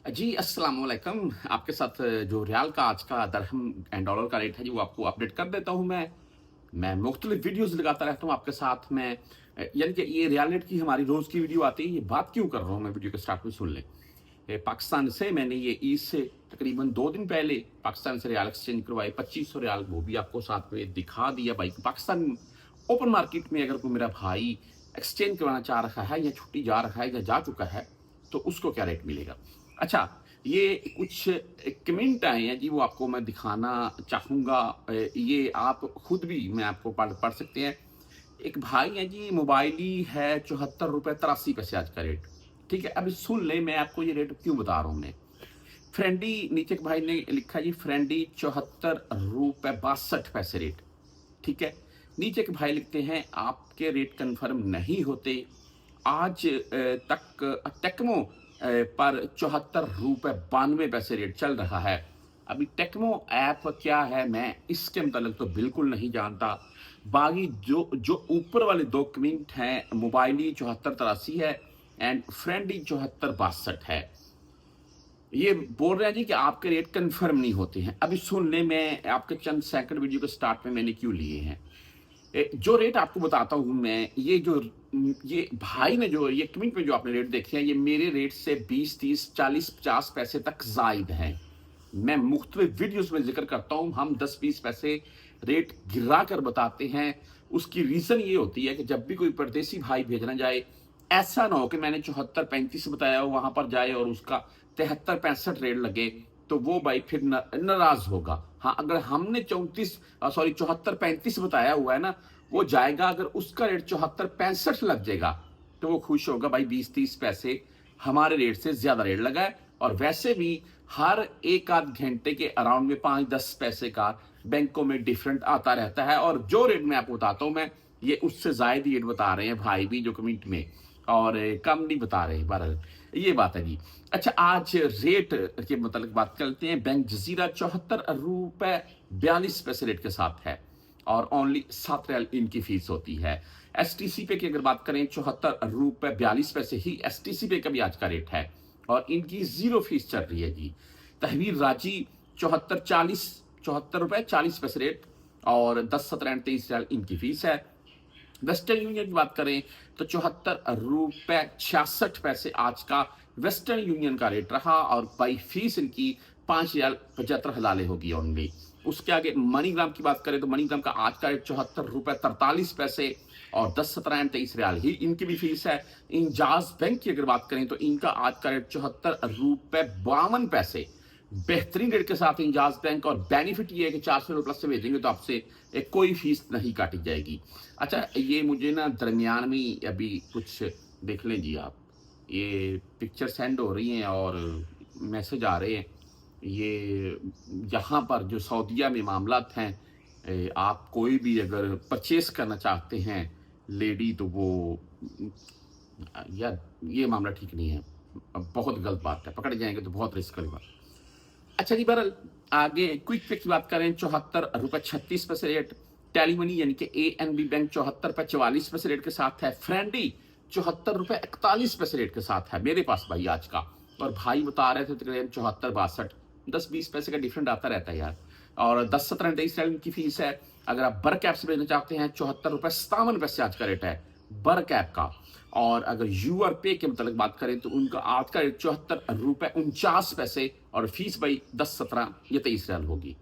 जी, अस्सलाम वालेकुम। आपके साथ जो रियाल का आज का दरहम एंड डॉलर का रेट है जी, वो आपको अपडेट कर देता हूँ मैं। मैं मुख्तलिफ वीडियोज़ लगाता रहता हूँ आपके साथ में। यानी कि ये रियाल रेट की हमारी रोज़ की वीडियो आती है। ये बात क्यों कर रहा हूँ मैं, वीडियो के स्टार्ट में सुन लें। पाकिस्तान से मैंने ये ईद से तकरीबन 2 दिन पहले पाकिस्तान से रियाल एक्सचेंज करवाए 2500 रियाल, वो भी आपको साथ में दिखा दिया भाई। पाकिस्तान ओपन मार्केट में अगर कोई मेरा भाई एक्सचेंज करवाना चाह रहा है या छुट्टी जा रहा है या जा चुका है, तो उसको क्या रेट मिलेगा। अच्छा, ये कुछ कमेंट आए हैं जी, वो आपको मैं दिखाना चाहूँगा। ये आप खुद भी मैं आपको पढ़ पढ़ सकते हैं। एक भाई है जी, मोबाइली है ₹74.83 आज का रेट। ठीक है, अभी सुन लें मैं आपको ये रेट क्यों बता रहा हूँ मैं। फ्रेंडी नीचे एक भाई ने लिखा जी, फ्रेंडी ₹74.62 रेट। ठीक है, नीचे के भाई लिखते हैं आपके रेट कंफर्म नहीं होते। आज तक टेक्मो पर ₹74.92 रेट चल रहा है। अभी टेक्मो ऐप क्या है, मैं इसके मतलब तो बिल्कुल नहीं जानता। बाकी जो जो ऊपर वाले 2 कमेंट हैं, मोबाइली 7483 है एंड फ्रेंडली 7462 है। ये बोल रहे हैं जी कि आपके रेट कंफर्म नहीं होते हैं। अभी सुन लें, मैं आपके चंद सेकंड वीडियो के स्टार्ट में मैंने क्यों लिए हैं। जो रेट आपको बताता हूँ मैं, ये भाई ने जो ये कमेंट में जो आपने रेट देखे हैं, ये मेरे रेट से 20, 30, 40, 50 पैसे तक ज़ायद हैं। मैं मुख्तलिफ वीडियोज़ में ज़िक्र करता हूँ, हम 10-20 पैसे रेट गिरा कर बताते हैं। उसकी रीज़न ये होती है कि जब भी कोई परदेसी भाई भेजना जाए, ऐसा ना हो कि मैंने 74-35 बताया हो, वहाँ पर जाए और उसका 73-65 रेट लगे, तो वो भाई फिर नाराज़ होगा। हाँ, अगर हमने 74-35 बताया हुआ है ना, वो जाएगा, अगर उसका रेट 74-65 लग जाएगा, तो वो खुश होगा भाई 20-30 पैसे हमारे रेट से ज़्यादा रेट लगा है। और वैसे भी हर 1 आध घंटे के अराउंड में 5-10 पैसे का बैंकों में डिफरेंट आता रहता है, और जो रेट मैं आपको बताता हूँ मैं, ये उससे ज़ायद रेट बता रहे हैं भाई भी जो कमेंट में, और कम नहीं बता रहे। बहरहाल ये बात है जी। अच्छा, आज रेट के मतलब बात करते हैं। बैंक जजीरा ₹74.42 रेट के साथ है और ओनली 7 रियाल इनकी फीस होती है। एसटीसी पे की अगर बात करें, ₹74.42 ही एसटीसी पे का भी आज का रेट है और इनकी जीरो फीस चल रही है जी। तहवीर रांची 74.40 रेट और 10, 17 एंड 23 रियाल इनकी फीस है। वेस्टर्न यूनियन की बात करें तो ₹74.66 आज का वेस्टर्न यूनियन का रेट रहा और बाई फीस इनकी 5 रियाल 75 हलाले होगी ओनली। उसके आगे मनीग्राम की बात करें तो मनीग्राम का आज का रेट ₹74.43 और 10, 17 एंड 23 रियाल ही इनकी भी फीस है। इंजाज बैंक की अगर बात करें तो इनका आज का रेट ₹74.52। बेहतरीन रेट के साथ इंजाज बैंक, और बेनिफिट ये है कि 400 प्लस से भेजेंगे तो आपसे कोई फीस नहीं काटी जाएगी। अच्छा, ये मुझे ना दरमियान में अभी कुछ देख लें जी आप, ये पिक्चर सेंड हो रही हैं और मैसेज आ रहे हैं। ये यहाँ पर जो सऊदीया में मामलात हैं, आप कोई भी अगर परचेस करना चाहते हैं लेडी, तो वो यार ये मामला ठीक नहीं है। बहुत गलत बात है, पकड़े जाएंगे तो बहुत रिस्क वाली बात। अच्छा जी, बहरहाल आगे क्विक पे की बात करें, ₹74.36 रेट। टेलीमनी यानी कि एएनबी बैंक 74 रुपए 44 पैसे रेट के साथ है। फ्रेंडी ₹74.41 रेट के साथ है मेरे पास भाई आज का, और भाई बता रहे थे तकरीबन 74-62, 10-20 पैसे का डिफरेंट आता रहता है यार। और 10, 17 एंड 23 की फीस है। अगर आप बर कैप से भेजना चाहते हैं, ₹74.57 आज का रेट है बर कैप का। और अगर यूआर पे के मतलब बात करें तो उनका आज का रेट ₹74.49 और फीस भाई 10, 17 या 23 रियाल होगी।